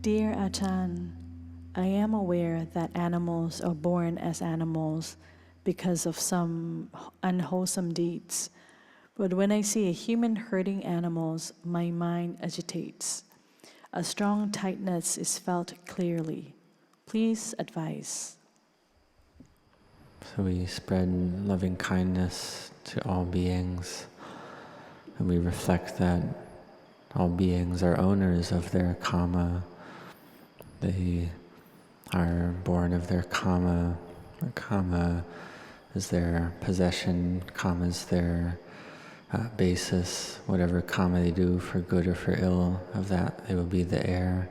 Dear Ajahn, I am aware that animals are born as animals because of some unwholesome deeds. But when I see a human hurting animals, my mind agitates. A strong tightness is felt clearly. Please advise. So we spread loving kindness to all beings, and we reflect that all beings are owners of their karma. They are born of their karma. Karma is their possession. Karma is their basis. Whatever karma they do for good or for ill, of that they will be the heir.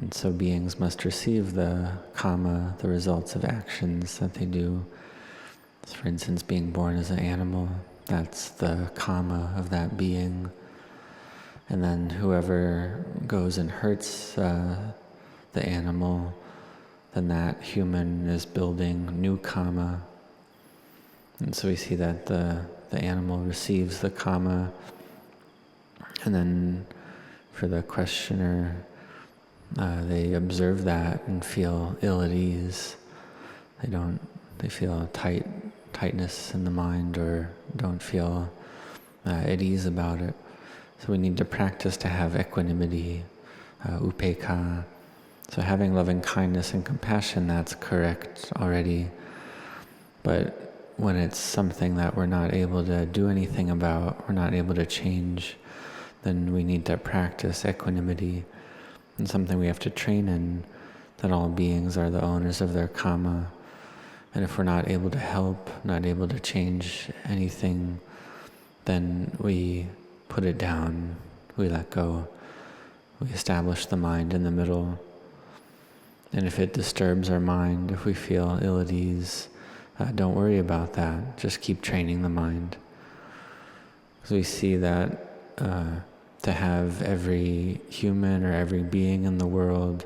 And so beings must receive the karma, the results of actions that they do. So for instance, being born as an animal, that's the karma of that being. And then whoever goes and hurts the animal, then that human is building new karma. And so we see that the animal receives the karma, and then for the questioner, they observe that and feel ill at ease. They feel tightness in the mind, or don't feel at ease about it. So we need to practice to have equanimity, upekkha. So having loving kindness and compassion, that's correct already. But when it's something that we're not able to do anything about, we're not able to change, then we need to practice equanimity. And something we have to train in, that all beings are the owners of their karma. And if we're not able to help, not able to change anything, then we put it down, we let go. We establish the mind in the middle. And if it disturbs our mind, if we feel ill at ease, don't worry about that. Just keep training the mind. Because we see that to have every human or every being in the world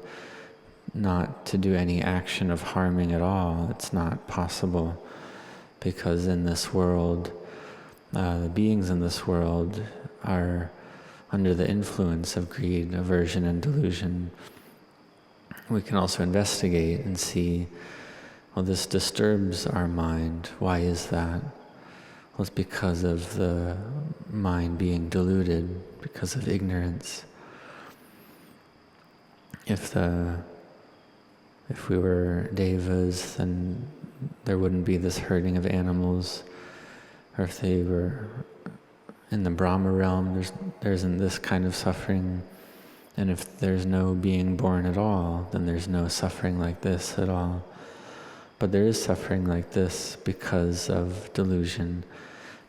not to do any action of harming at all, it's not possible. Because in this world, the beings in this world are under the influence of greed, aversion, and delusion. We can also investigate and see, well, this disturbs our mind. Why is that? Well, it's because of the mind being deluded, because of ignorance. If we were devas, then there wouldn't be this hurting of animals. Or if they were in the Brahma realm, there isn't this kind of suffering. And if there's no being born at all, then there's no suffering like this at all. But there is suffering like this because of delusion,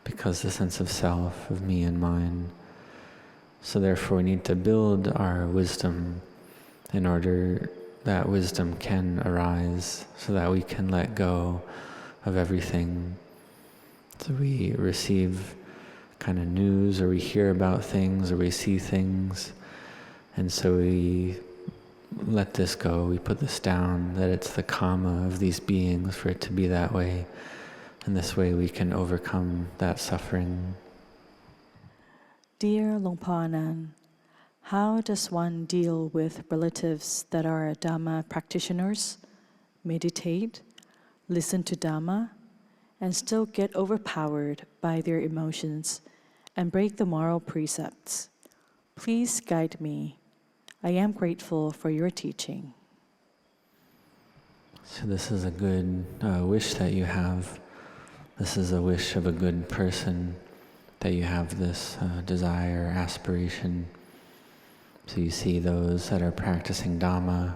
because the sense of self, of me and mine. So therefore we need to build our wisdom in order that wisdom can arise, so that we can let go of everything. So we receive kind of news, or we hear about things, or we see things, and so we let this go, we put this down, that it's the karma of these beings for it to be that way, and this way we can overcome that suffering. Dear Longpa Anan, how does one deal with relatives that are Dhamma practitioners, meditate, listen to Dhamma, and still get overpowered by their emotions and break the moral precepts? Please guide me. I am grateful for your teaching. So this is a good wish that you have. This is a wish of a good person, that you have this desire, aspiration. So you see those that are practicing Dhamma,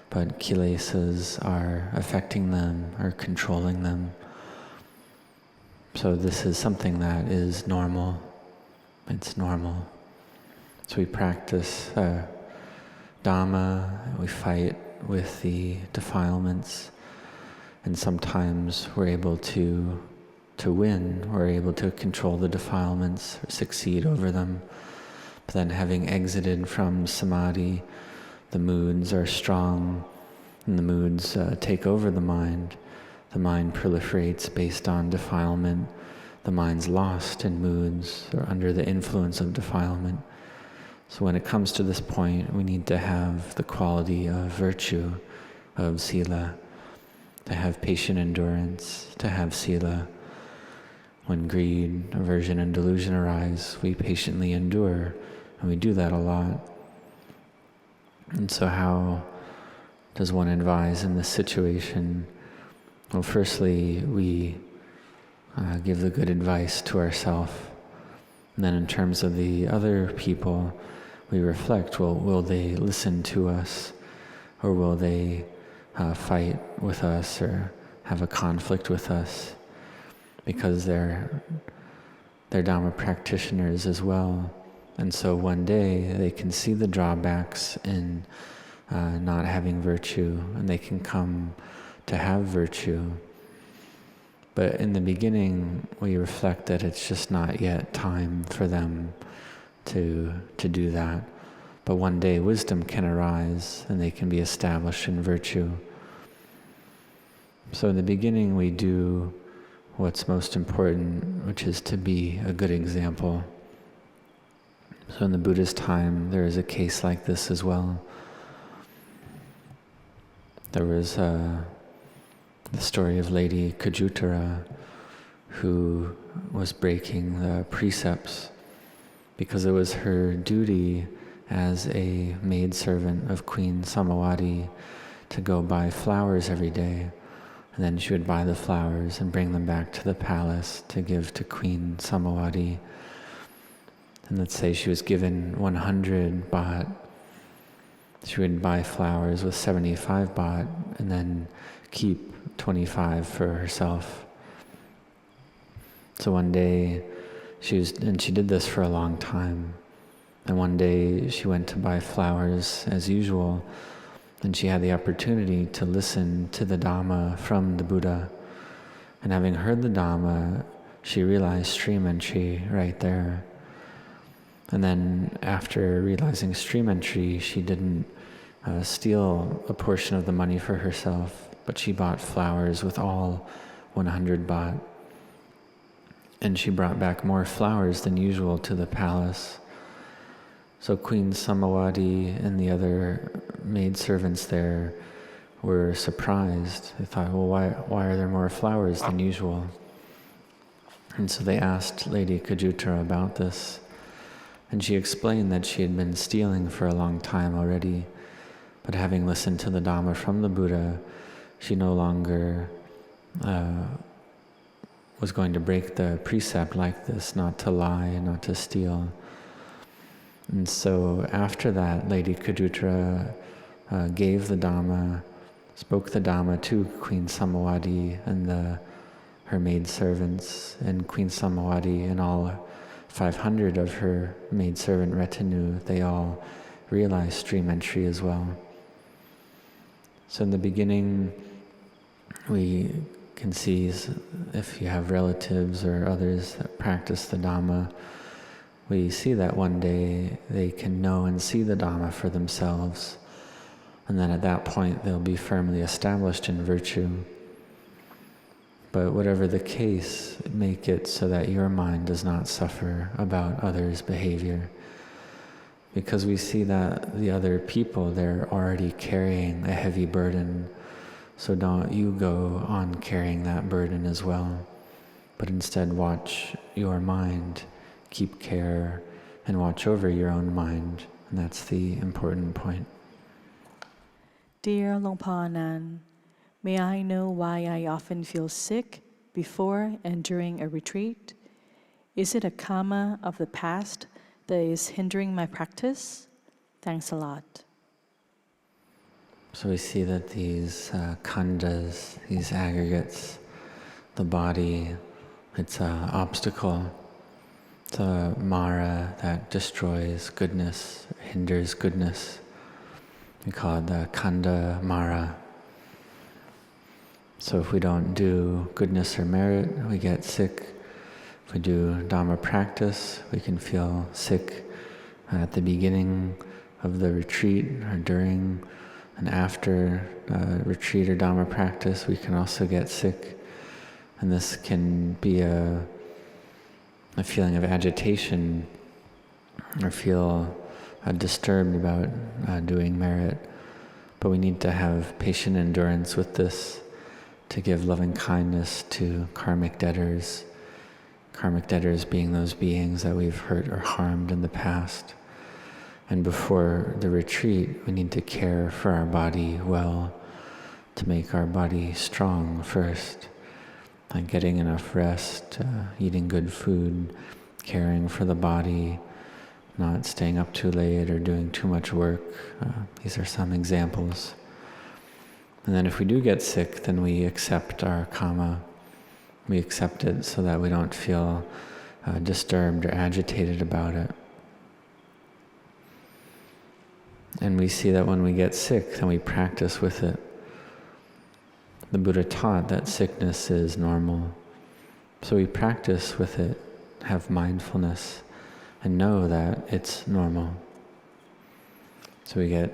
but kilesas are affecting them or controlling them. So this is something that is normal. It's normal. So we practice Dhamma, we fight with the defilements, and sometimes we're able to win, we're able to control the defilements, or succeed over them. But then having exited from samadhi, the moods are strong, and the moods take over the mind. The mind proliferates based on defilement. The mind's lost in moods, or under the influence of defilement. So when it comes to this point, we need to have the quality of virtue, of sila, to have patient endurance, to have sila. When greed, aversion, and delusion arise, we patiently endure, and we do that a lot. And so how does one advise in this situation? Well, firstly, we give the good advice to ourselves. And then in terms of the other people, we reflect, well, will they listen to us? Or will they fight with us or have a conflict with us? Because they're Dhamma practitioners as well. And so one day they can see the drawbacks in not having virtue, and they can come to have virtue. But in the beginning, we reflect that it's just not yet time for them to do that. But one day wisdom can arise and they can be established in virtue. So in the beginning we do what's most important, which is to be a good example. So in the Buddha's time, there is a case like this as well. There was the story of Lady Kajutara, who was breaking the precepts because it was her duty as a maidservant of Queen Samawati to go buy flowers every day. And then she would buy the flowers and bring them back to the palace to give to Queen Samawati. And let's say she was given 100 baht. She would buy flowers with 75 baht and then keep 25 for herself. So one day, she did this for a long time. And one day she went to buy flowers as usual, and she had the opportunity to listen to the Dhamma from the Buddha. And having heard the Dhamma, she realized stream entry right there. And then after realizing stream entry, she didn't steal a portion of the money for herself, but she bought flowers with all 100 baht. And she brought back more flowers than usual to the palace. So Queen Samawati and the other maidservants there were surprised. They thought, well, why are there more flowers than usual? And so they asked Lady Kajutara about this. And she explained that she had been stealing for a long time already, but having listened to the Dhamma from the Buddha, she no longer was going to break the precept like this, not to lie, not to steal. And so after that, Lady Kajutara gave the Dhamma, spoke the Dhamma to Queen Samawati and her maidservants, and Queen Samawati and all 500 of her maidservant retinue, they all realized stream entry as well. So in the beginning, we can see, if you have relatives or others that practice the Dhamma, we see that one day they can know and see the Dhamma for themselves. And then at that point, they'll be firmly established in virtue. But whatever the case, make it so that your mind does not suffer about others' behavior. Because we see that the other people, they're already carrying a heavy burden. So don't you go on carrying that burden as well. But instead watch your mind, keep care, and watch over your own mind. And that's the important point. Dear Longpa Anan, may I know why I often feel sick before and during a retreat? Is it a karma of the past that is hindering my practice? Thanks a lot. So we see that these khandhas, these aggregates, the body, it's an obstacle. It's a mara that destroys goodness, hinders goodness. We call it the khandha mara. So if we don't do goodness or merit, we get sick. If we do Dhamma practice, we can feel sick at the beginning of the retreat or during and after retreat or Dhamma practice. We can also get sick. And this can be a feeling of agitation or feel disturbed about doing merit, but we need to have patient endurance with this to give loving kindness to karmic debtors being those beings that we've hurt or harmed in the past. And before the retreat, we need to care for our body well, to make our body strong first, like getting enough rest, eating good food, caring for the body, not staying up too late or doing too much work. These are some examples. And then if we do get sick, then we accept our karma. We accept it so that we don't feel disturbed or agitated about it. And we see that when we get sick, then we practice with it. The Buddha taught that sickness is normal. So we practice with it, have mindfulness, and know that it's normal. So we get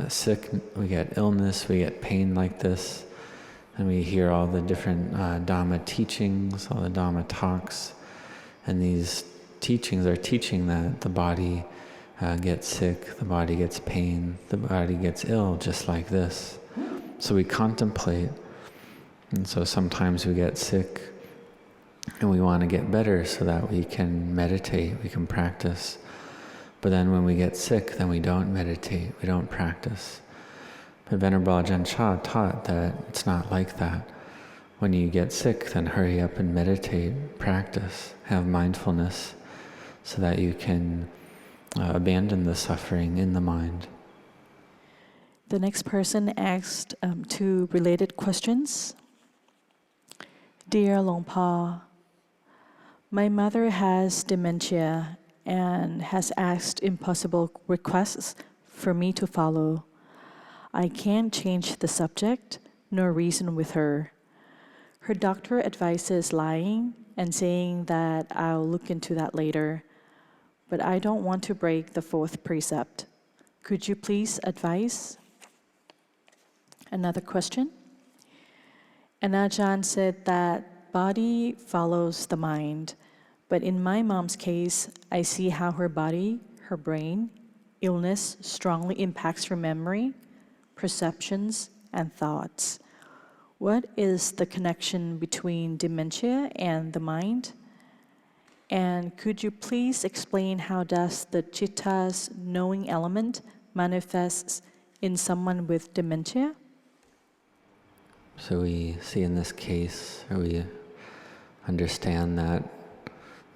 sick, we get illness, we get pain like this, and we hear all the different Dhamma teachings, all the Dhamma talks, and these teachings are teaching that the body gets sick, the body gets pain, the body gets ill, just like this. So we contemplate, and so sometimes we get sick, and we want to get better so that we can meditate, we can practice. But then when we get sick, then we don't meditate, we don't practice. But Venerable Ajahn Chah taught that it's not like that. When you get sick, then hurry up and meditate, practice, have mindfulness, so that you can abandon the suffering in the mind. The next person asked 2 related questions. Dear Long Pa, my mother has dementia and has asked impossible requests for me to follow. I can't change the subject nor reason with her. Her doctor advises lying and saying that I'll look into that later, but I don't want to break the 4th precept. Could you please advise? Another question. Ajahn said that body follows the mind, but in my mom's case, I see how her body, her brain, illness strongly impacts her memory, perceptions, and thoughts. What is the connection between dementia and the mind? And could you please explain how does the chitta's knowing element manifests in someone with dementia? So we see in this case, or we understand that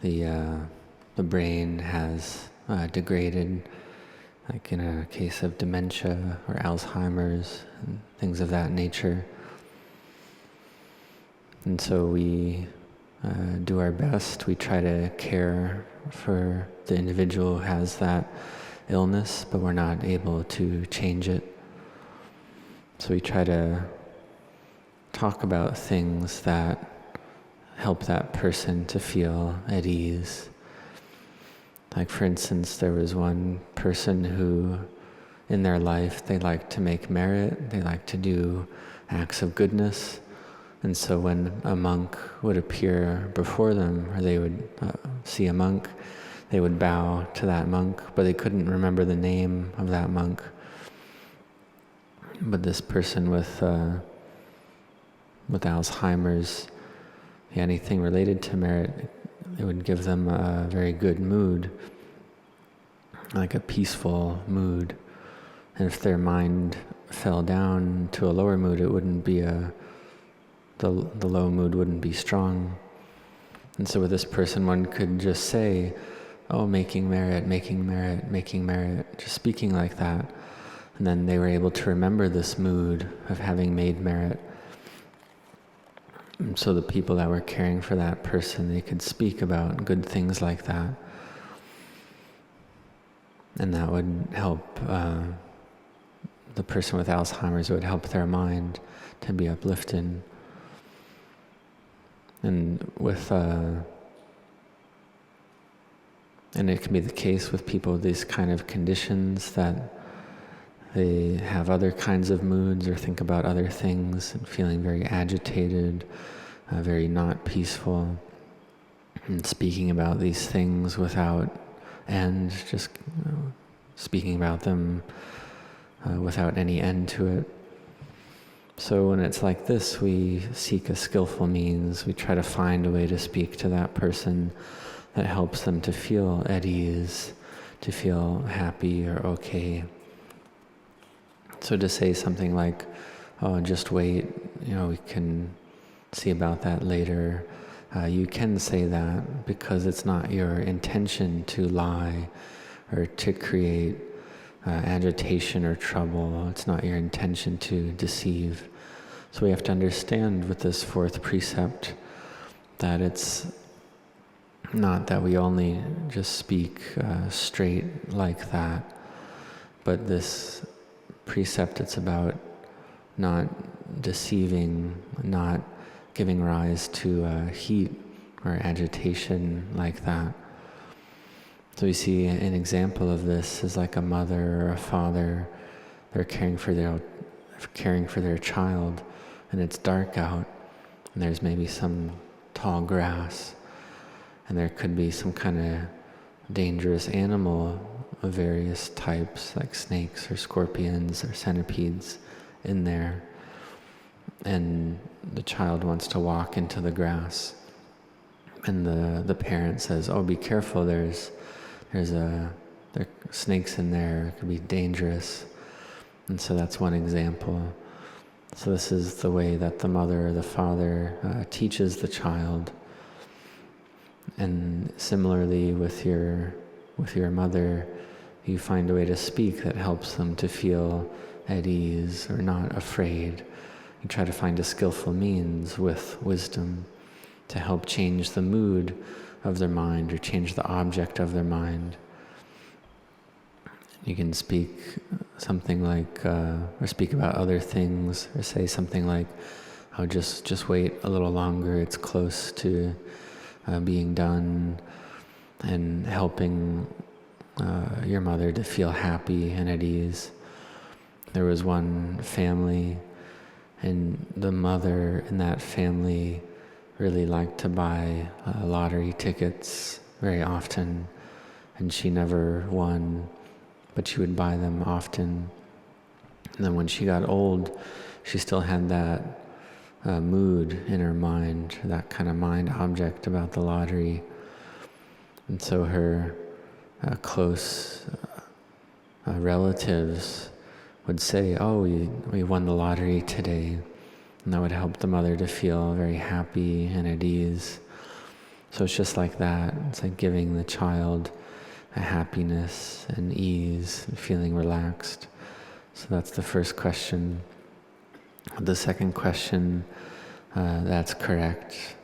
the brain has degraded, like in a case of dementia or Alzheimer's and things of that nature. And so we do our best. We try to care for the individual who has that illness, but we're not able to change it. So we try to talk about things that help that person to feel at ease. Like for instance, there was one person who in their life they like to make merit, they like to do acts of goodness, and so when a monk would appear before them, or they would see a monk, they would bow to that monk, but they couldn't remember the name of that monk. But this person with Alzheimer's, anything related to merit, it would give them a very good mood, like a peaceful mood. And if their mind fell down to a lower mood, it wouldn't be the low mood wouldn't be strong. And so with this person, one could just say, oh, making merit, making merit, making merit, just speaking like that. And then they were able to remember this mood of having made merit. And so the people that were caring for that person, they could speak about good things like that. And that would help the person with Alzheimer's, it would help their mind to be uplifted. And with and it can be the case with people with these kind of conditions that they have other kinds of moods or think about other things and feeling very agitated, very not peaceful, and speaking about these things without end, just speaking about them without any end to it. So when it's like this, we seek a skillful means. We try to find a way to speak to that person that helps them to feel at ease, to feel happy or okay. So to say something like, oh, just wait, we can see about that later. You can say that because it's not your intention to lie or to create agitation or trouble. It's not your intention to deceive. So we have to understand with this fourth precept that it's not that we only just speak straight like that, but this precept, it's about not deceiving, not giving rise to heat or agitation like that. So we see an example of this is like a mother or a father. They're caring for their child, and it's dark out, and there's maybe some tall grass, and there could be some kind of dangerous animal of various types, like snakes or scorpions or centipedes in there. And the child wants to walk into the grass, and the parent says, "Oh, be careful! There are snakes in there. It could be dangerous." And so that's one example. So this is the way that the mother or the father teaches the child. And similarly, with your mother, you find a way to speak that helps them to feel at ease or not afraid. You try to find a skillful means with wisdom to help change the mood of their mind or change the object of their mind. You can speak something like, or speak about other things, or say something like, "Oh, just wait a little longer. It's close to being done," and helping your mother to feel happy and at ease. There was one family, and the mother in that family really liked to buy lottery tickets very often, and she never won, but she would buy them often. And then when she got old, she still had that mood in her mind, that kind of mind object about the lottery. And so her close relatives would say, "Oh, we won the lottery today." And that would help the mother to feel very happy and at ease. So it's just like that. It's like giving the child a happiness and ease, and feeling relaxed. So that's the first question. The second question, that's correct.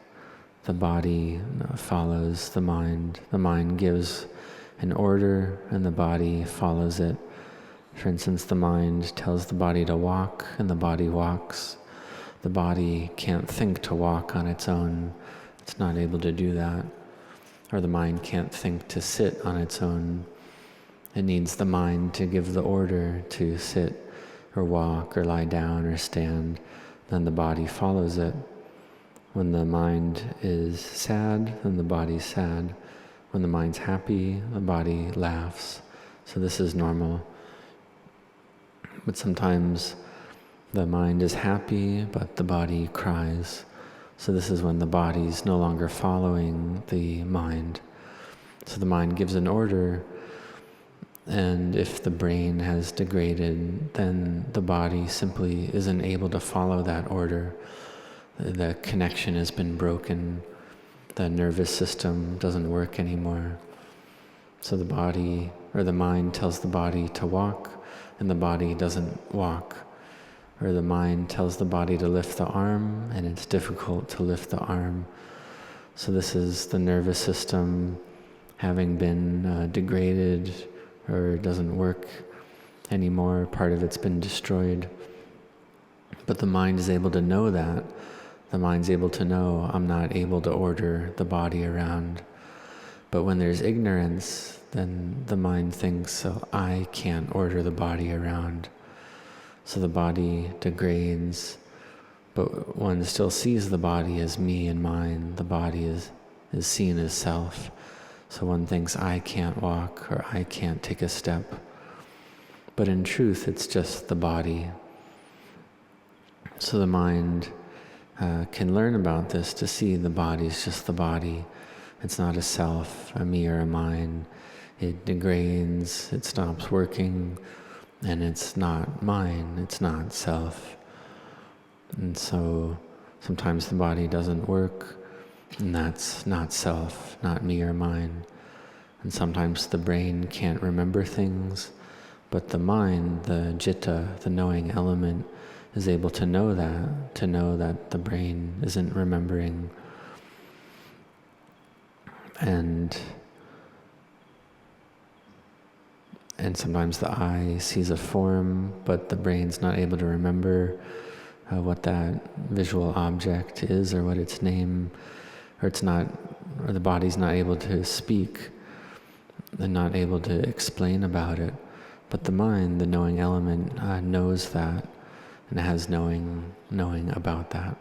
The body follows the mind. The mind gives an order and the body follows it. For instance, the mind tells the body to walk and the body walks. The body can't think to walk on its own. It's not able to do that. Or the mind can't think to sit on its own. It needs the mind to give the order to sit or walk or lie down or stand. Then the body follows it. When the mind is sad, then the body's sad. When the mind's happy, the body laughs. So this is normal. But sometimes the mind is happy, but the body cries. So this is when the body's no longer following the mind. So the mind gives an order, and if the brain has degraded, then the body simply isn't able to follow that order. The connection has been broken. The nervous system doesn't work anymore. So the body, or the mind, tells the body to walk, and the body doesn't walk. Or the mind tells the body to lift the arm, and it's difficult to lift the arm. So this is the nervous system having been degraded, or doesn't work anymore. Part of it's been destroyed. But the mind is able to know that. The mind's able to know, I'm not able to order the body around. But when there's ignorance, then the mind thinks, so I can't order the body around. So the body degrades, but one still sees the body as me and mine. The body is seen as self. So one thinks, I can't walk, or I can't take a step, But in truth, it's just the body. So the mind can learn about this, to see the body is just the body. It's not a self, a me, or a mine. It degrades, it stops working, and it's not mine, it's not self. And so sometimes the body doesn't work, and that's not self, not me or mine. And sometimes the brain can't remember things, but the mind, the citta, the knowing element, is able to know that the brain isn't remembering. And sometimes the eye sees a form, but the brain's not able to remember what that visual object is, or what its name, or the body's not able to speak and not able to explain about it. But the mind, the knowing element, knows that and has knowing about that.